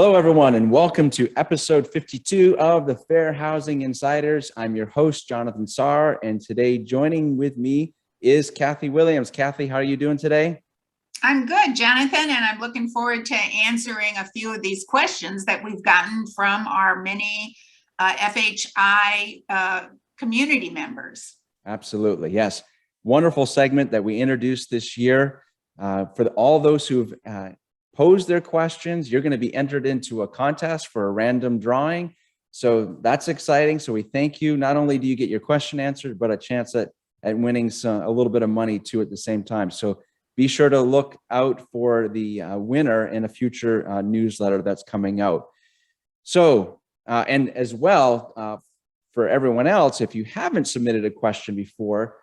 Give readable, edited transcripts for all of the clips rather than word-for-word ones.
Hello, everyone, and welcome to episode 52 of the Fair Housing Insiders. I'm your host, Jonathan Saar, and today joining with me is Kathi Williams. Kathi, how are you doing today? I'm good, Jonathan, and I'm looking forward to answering a few of these questions that we've gotten from our many FHI community members. Absolutely, yes. Wonderful segment that we introduced this year. For all those who've posed their questions, you're going to be entered into a contest for a random drawing. So that's exciting. So we thank you. Not only do you get your question answered, but a chance at winning a little bit of money too at the same time. So be sure to look out for the winner in a future newsletter that's coming out. So, and as well, for everyone else, if you haven't submitted a question before,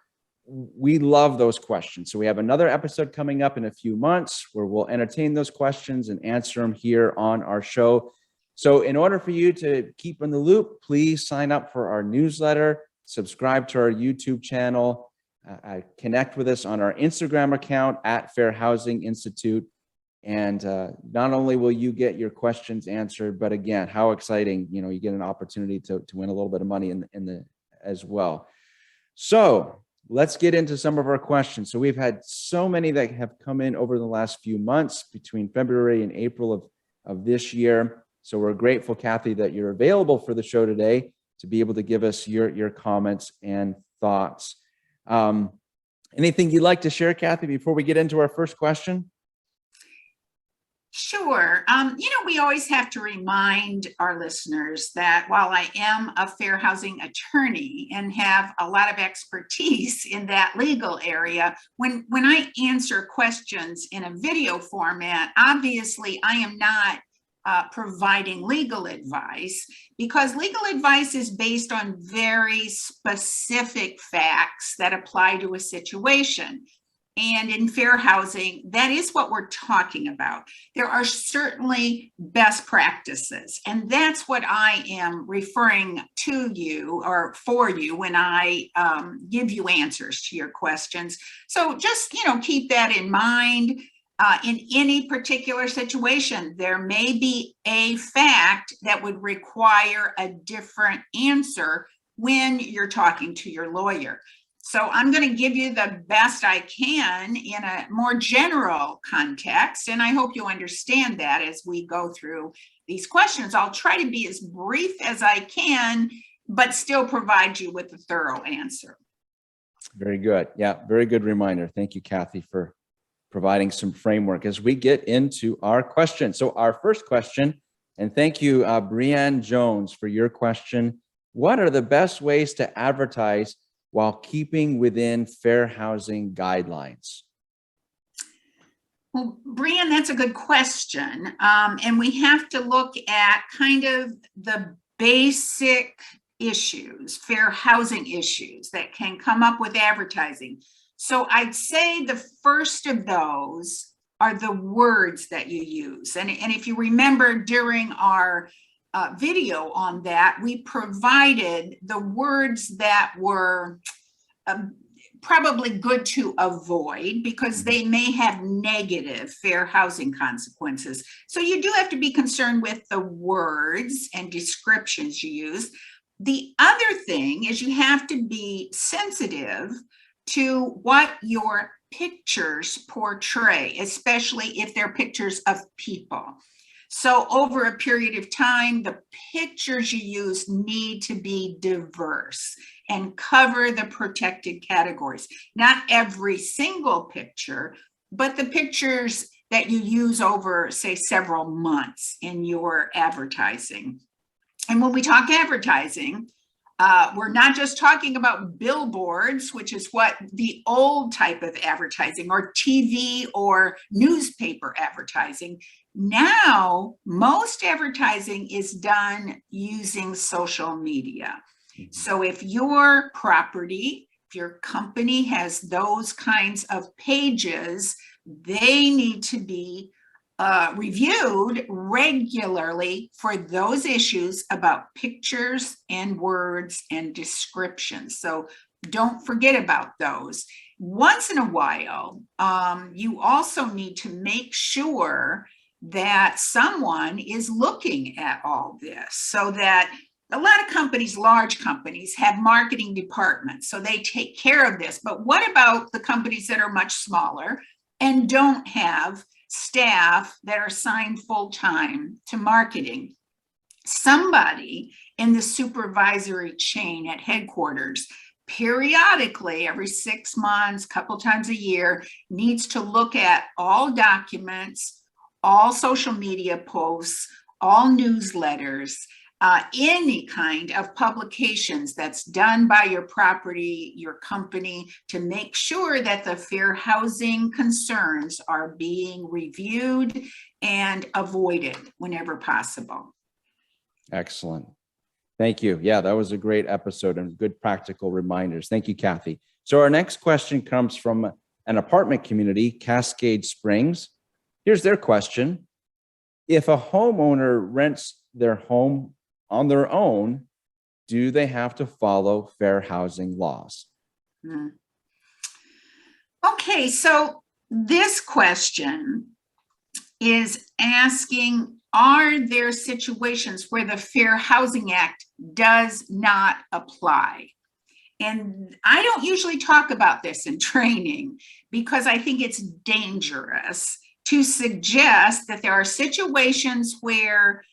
we love those questions. So we have another episode coming up in a few months where we'll entertain those questions and answer them here on our show. So in order for you to keep in the loop, please sign up for our newsletter, subscribe to our YouTube channel, connect with us on our Instagram account at Fair Housing Institute. And not only will you get your questions answered, but again, how exciting, you get an opportunity to win a little bit of money as well. So let's get into some of our questions. So we've had so many that have come in over the last few months between February and April of this year. So we're grateful, Kathi, that you're available for the show today to be able to give us your comments and thoughts. Anything you'd like to share, Kathi, before we get into our first question? Sure. We always have to remind our listeners that while I am a fair housing attorney and have a lot of expertise in that legal area, when I answer questions in a video format, obviously I am not providing legal advice, because legal advice is based on very specific facts that apply to a situation. And in fair housing, that is what we're talking about. There are certainly best practices, and that's what I am referring to you or for you when I give you answers to your questions. So just, keep that in mind. In any particular situation, there may be a fact that would require a different answer when you're talking to your lawyer. So I'm going to give you the best I can in a more general context, and I hope you understand that as we go through these questions. I'll try to be as brief as I can, but still provide you with a thorough answer. Very good. Yeah, very good reminder. Thank you, Kathi, for providing some framework as we get into our question. So our first question, and thank you, Brianne Jones, for your question. What are the best ways to advertise while keeping within fair housing guidelines? Well, Brian, that's a good question. And we have to look at kind of the basic issues, fair housing issues that can come up with advertising. So I'd say the first of those are the words that you use. And if you remember during our video on that, we provided the words that were probably good to avoid because they may have negative fair housing consequences. So you do have to be concerned with the words and descriptions you use. The other thing is you have to be sensitive to what your pictures portray, especially if they're pictures of people. So over a period of time, the pictures you use need to be diverse and cover the protected categories. Not every single picture, but the pictures that you use over, say, several months in your advertising. And when we talk advertising, we're not just talking about billboards, which is what the old type of advertising, or TV or newspaper advertising. Now, most advertising is done using social media. So if your property, if your company has those kinds of pages, they need to be reviewed regularly for those issues about pictures and words and descriptions. So don't forget about those. Once in a while, you also need to make sure that someone is looking at all this, so that a lot of companies, large companies, have marketing departments, so they take care of this. But what about the companies that are much smaller and don't have staff that are assigned full-time to marketing? Somebody in the supervisory chain at headquarters, periodically, every 6 months, couple times a year, needs to look at all documents, all social media posts, all newsletters, any kind of publications that's done by your property, your company, to make sure that the fair housing concerns are being reviewed and avoided whenever possible. Excellent. Thank you. Yeah, that was a great episode and good practical reminders. Thank you, Kathi. So our next question comes from an apartment community, Cascade Springs. Here's their question. If a homeowner rents their home on their own, do they have to follow fair housing laws? Okay, so this question is asking, are there situations where the Fair Housing Act does not apply? And I don't usually talk about this in training because I think it's dangerous to suggest that there are situations where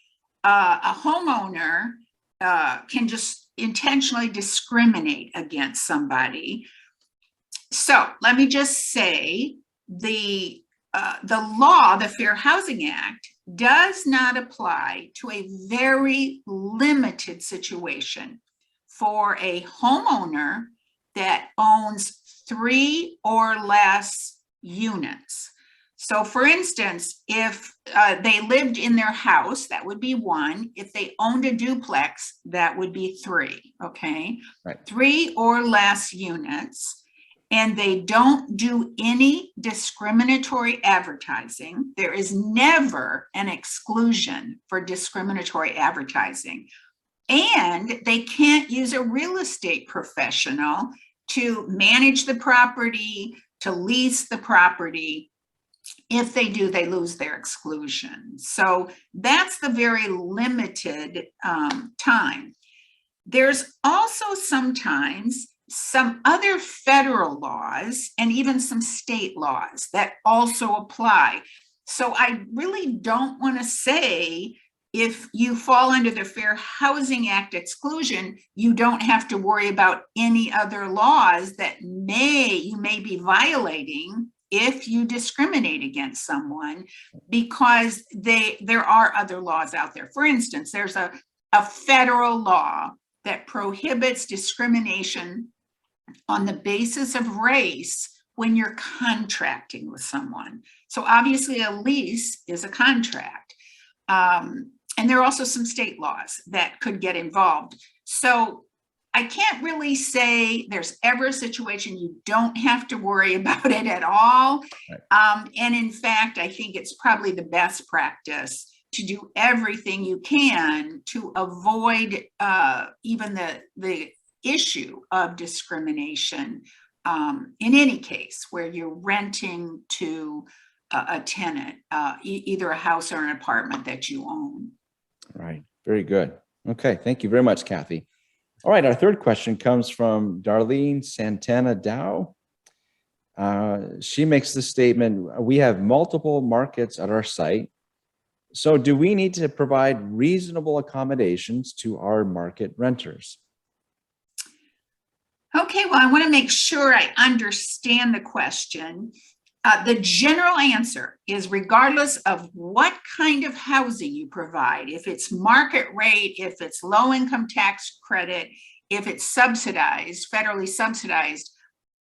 a homeowner can just intentionally discriminate against somebody. So let me just say the law, the Fair Housing Act, does not apply to a very limited situation for a homeowner that owns 3 or less units. So for instance, if they lived in their house, that would be 1. If they owned a duplex, that would be 3, okay? Right. 3 or less units, and they don't do any discriminatory advertising. There is never an exclusion for discriminatory advertising. And they can't use a real estate professional to manage the property, to lease the property. If they do, they lose their exclusion. So that's the very limited time. There's also sometimes some other federal laws and even some state laws that also apply. So I really don't want to say if you fall under the Fair Housing Act exclusion, you don't have to worry about any other laws that you may be violating if you discriminate against someone, because there are other laws out there. For instance, there's a federal law that prohibits discrimination on the basis of race when you're contracting with someone. So obviously a lease is a contract. And there are also some state laws that could get involved. So I can't really say there's ever a situation you don't have to worry about it at all. Right. And in fact, I think it's probably the best practice to do everything you can to avoid even the issue of discrimination in any case where you're renting to a tenant, either a house or an apartment that you own. Right. Very good. Okay. Thank you very much, Kathi. All right. Our third question comes from Darlene Santana Dow. She makes the statement, we have multiple markets at our site. So do we need to provide reasonable accommodations to our market renters? Okay, well, I want to make sure I understand the question. The general answer is regardless of what kind of housing you provide, if it's market rate, if it's low income tax credit, if it's subsidized, federally subsidized,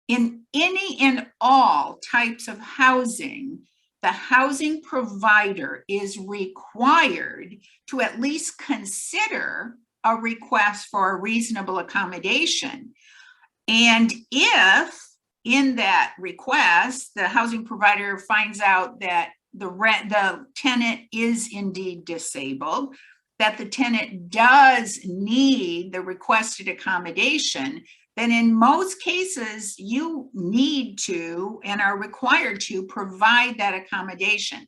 in any and all types of housing, the housing provider is required to at least consider a request for a reasonable accommodation. And if in that request, the housing provider finds out that the tenant is indeed disabled, that the tenant does need the requested accommodation, then in most cases, you need to and are required to provide that accommodation.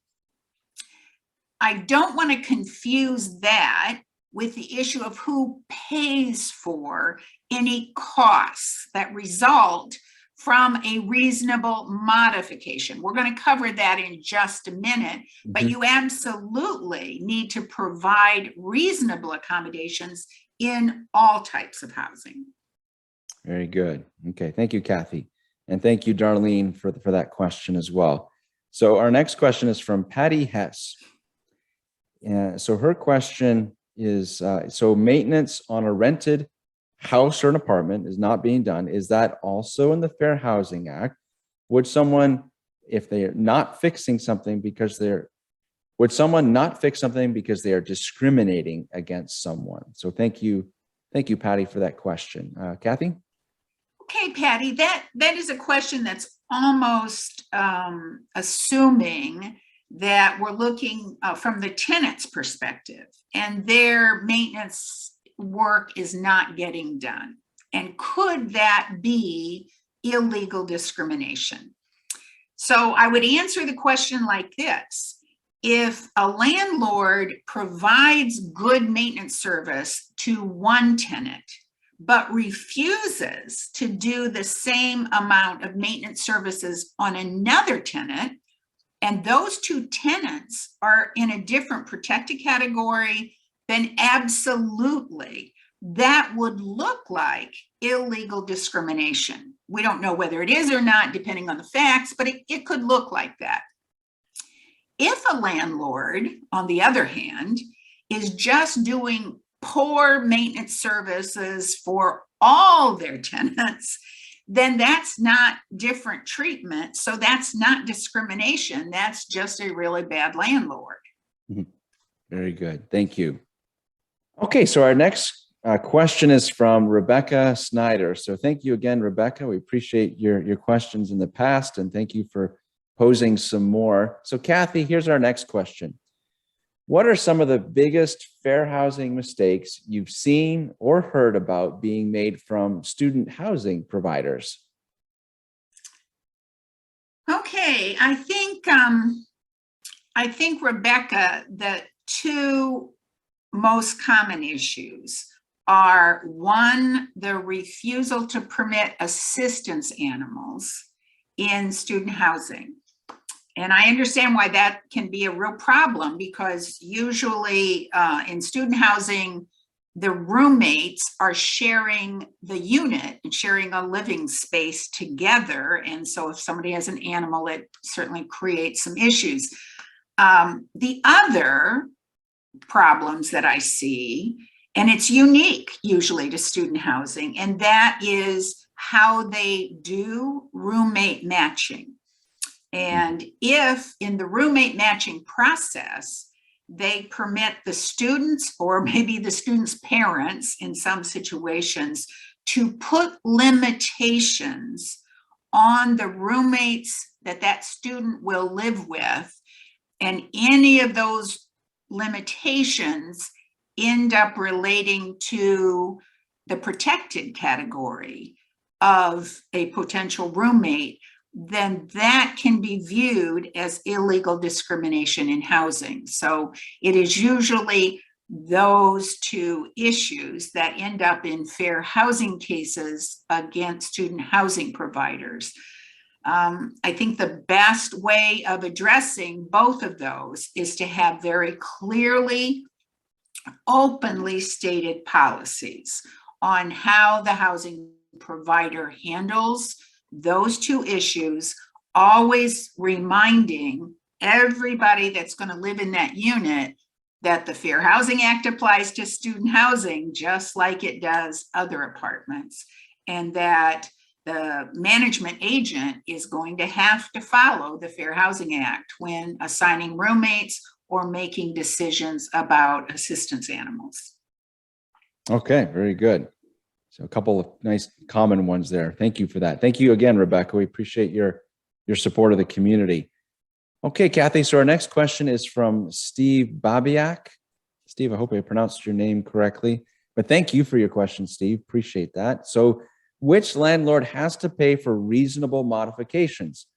I don't want to confuse that with the issue of who pays for any costs that result from a reasonable modification. We're going to cover that in just a minute, but you absolutely need to provide reasonable accommodations in all types of housing. Very good. Okay. Thank you, Kathi. And thank you, Darlene, for that question as well. So our next question is from Patty Hess. So her question is, so maintenance on a rented house or an apartment is not being done. Is that also in the Fair Housing Act? Would someone, if they are not fixing something because would someone not fix something because they are discriminating against someone? So thank you, Patty, for that question. Kathi? Okay, Patty, that is a question that's almost assuming that we're looking from the tenant's perspective and their maintenance work is not getting done. And could that be illegal discrimination? So I would answer the question like this. If a landlord provides good maintenance service to one tenant, but refuses to do the same amount of maintenance services on another tenant, and those two tenants are in a different protected category, then absolutely that would look like illegal discrimination. We don't know whether it is or not, depending on the facts, but it could look like that. If a landlord, on the other hand, is just doing poor maintenance services for all their tenants, then that's not different treatment. So that's not discrimination. That's just a really bad landlord. Very good. Thank you. Okay, so our next question is from Rebecca Snyder. So thank you again, Rebecca. We appreciate your questions in the past, and thank you for posing some more. So Kathi, here's our next question. What are some of the biggest fair housing mistakes you've seen or heard about being made from student housing providers? Okay, I think Rebecca, the two most common issues are, one, the refusal to permit assistance animals in student housing. And I understand why that can be a real problem, because usually in student housing, the roommates are sharing the unit and sharing a living space together. And so if somebody has an animal, it certainly creates some issues. The other problems that I see, and it's unique usually to student housing, and that is how they do roommate matching. And if in the roommate matching process, they permit the students, or maybe the students' parents in some situations, to put limitations on the roommates that student will live with, and any of those limitations end up relating to the protected category of a potential roommate, then that can be viewed as illegal discrimination in housing. So it is usually those two issues that end up in fair housing cases against student housing providers. I think the best way of addressing both of those is to have very clearly, openly stated policies on how the housing provider handles those two issues, always reminding everybody that's going to live in that unit that the Fair Housing Act applies to student housing just like it does other apartments, and that the management agent is going to have to follow the Fair Housing Act when assigning roommates or making decisions about assistance animals. Okay, very good. So a couple of nice common ones there. Thank you for that. Thank you again, Rebecca. We appreciate your support of the community. Okay, Kathi, so our next question is from Steve Babiak. Steve, I hope I pronounced your name correctly, but thank you for your question, Steve. Appreciate that. So which landlord has to pay for reasonable modifications?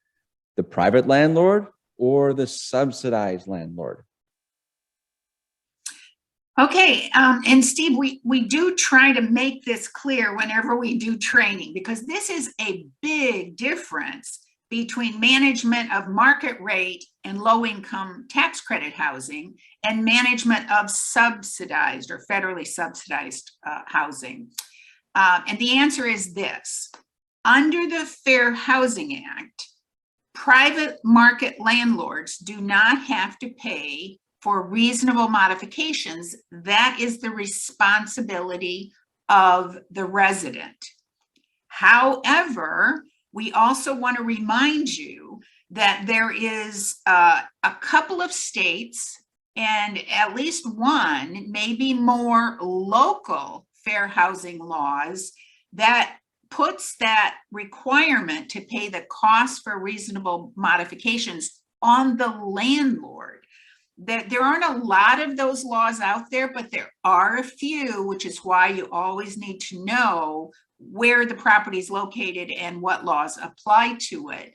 The private landlord or the subsidized landlord? Okay, and Steve, we do try to make this clear whenever we do training, because this is a big difference between management of market rate and low-income tax credit housing and management of subsidized or federally subsidized housing. And the answer is this. Under the Fair Housing Act, private market landlords do not have to pay for reasonable modifications. That is the responsibility of the resident. However, we also want to remind you that there is a couple of states and at least one, maybe more, local fair housing laws that puts that requirement to pay the cost for reasonable modifications on the landlord. There aren't a lot of those laws out there, but there are a few, which is why you always need to know where the property is located and what laws apply to it.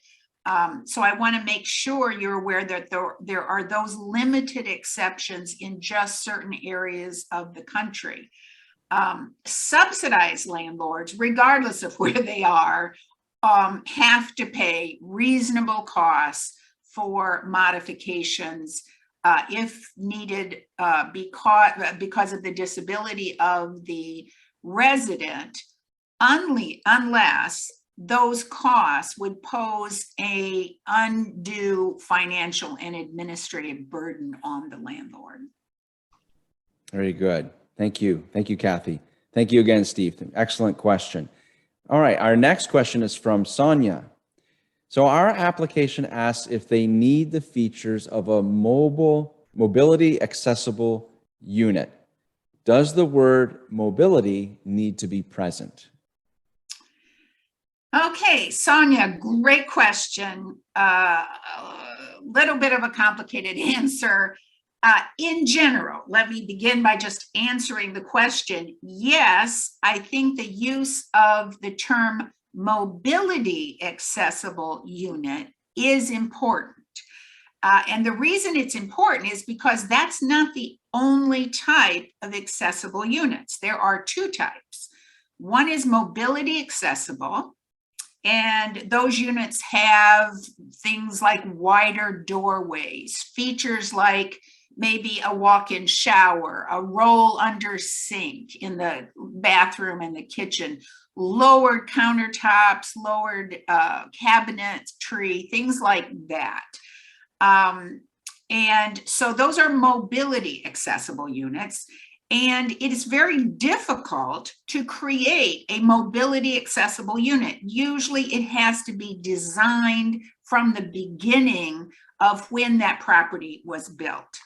So I want to make sure you're aware that there are those limited exceptions in just certain areas of the country. Subsidized landlords, regardless of where they are, have to pay reasonable costs for modifications if needed because of the disability of the resident, unless those costs would pose an undue financial and administrative burden on the landlord. Very good. Thank you. Thank you, Kathi. Thank you again, Steve. Excellent question. All right. Our next question is from Sonia. So our application asks if they need the features of a mobility accessible unit. Does the word mobility need to be present? Okay, Sonia, great question. A little bit of a complicated answer. In general, let me begin by just answering the question. Yes, I think the use of the term mobility accessible unit is important. And the reason it's important is because that's not the only type of accessible units. There are two types. One is mobility accessible, and those units have things like wider doorways, features like maybe a walk-in shower, a roll-under sink in the bathroom and the kitchen, lowered countertops, lowered cabinetry, things like that. And so those are mobility accessible units. And it is very difficult to create a mobility accessible unit. Usually it has to be designed from the beginning of when that property was built.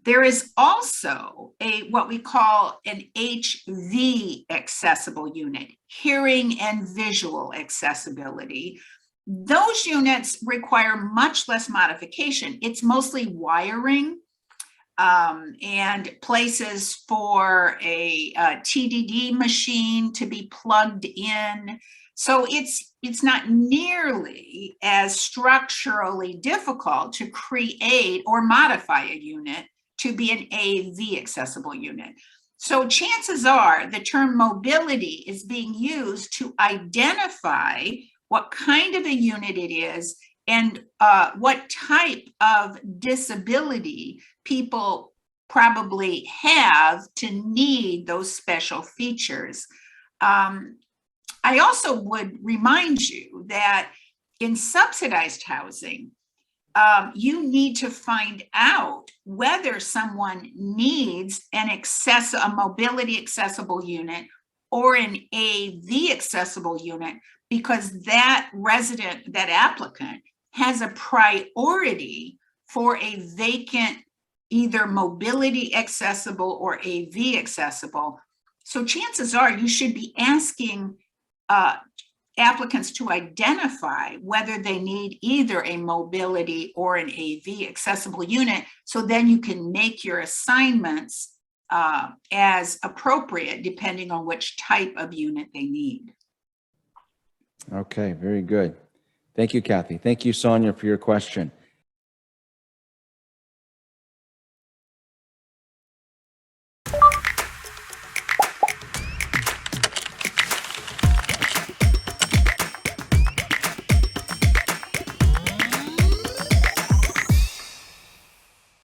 There is also what we call an HV accessible unit, hearing and visual accessibility. Those units require much less modification. It's mostly wiring and places for a TDD machine to be plugged in. So it's not nearly as structurally difficult to create or modify a unit to be an AV accessible unit. So chances are the term mobility is being used to identify what kind of a unit it is and what type of disability people probably have to need those special features. I also would remind you that in subsidized housing, you need to find out whether someone needs a mobility accessible unit or an AV accessible unit, because that resident, that applicant, has a priority for a vacant, either mobility accessible or AV accessible. So chances are you should be asking applicants to identify whether they need either a mobility or an AV accessible unit, so then you can make your assignments as appropriate depending on which type of unit they need. Okay, very good. Thank you, Kathi. Thank you, Sonia, for your question.